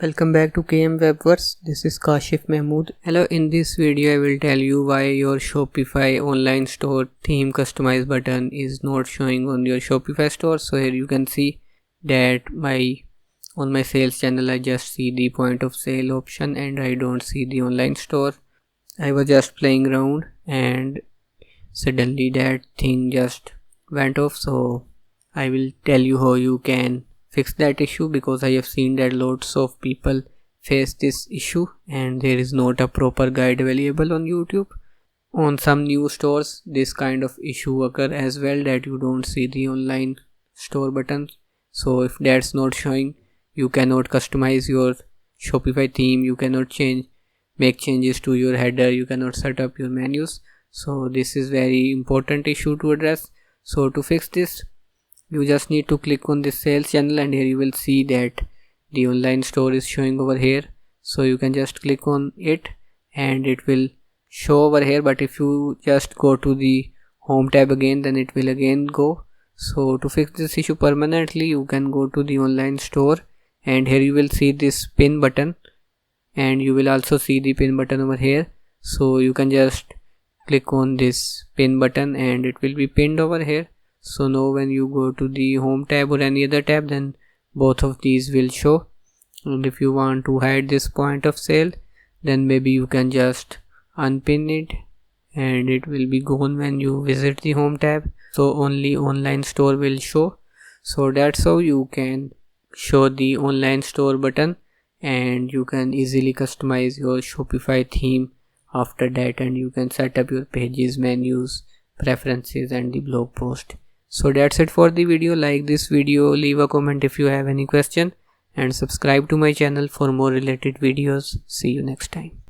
Welcome back to KM Webverse. This is Kashif Mahmood. Hello, in this video I will tell you why your Shopify online store theme customize button is not showing on your Shopify store. So here you can see that on my sales channel I just see the point of sale option and I don't see the online store. I was just playing around and suddenly that thing just went off. So I will tell you how you can fix that issue, because I have seen that lots of people face this issue and there is not a proper guide available on YouTube. On some new stores this kind of issue occur as well, that you don't see the online store button. So if that's not showing, you cannot customize your Shopify theme, you cannot make changes to your header, you cannot set up your menus. So this is very important issue to address. So to fix this, you just need to click on this sales channel and here you will see that the online store is showing over here. So you can just click on it and it will show over here, but if you just go to the home tab again, then it will again go. So to fix this issue permanently, you can go to the online store and here you will see this pin button and you will also see the pin button over here. So you can just click on this pin button and it will be pinned over here. So now when you go to the home tab or any other tab, then both of these will show. And if you want to hide this point of sale, then maybe you can just unpin it and it will be gone when you visit the home tab. So only online store will show. So that's how you can show the online store button and you can easily customize your Shopify theme after that, and you can set up your pages, menus, preferences and the blog post. So that's it for the video. Like this video, leave a comment if you have any question and subscribe to my channel for more related videos. See you next time.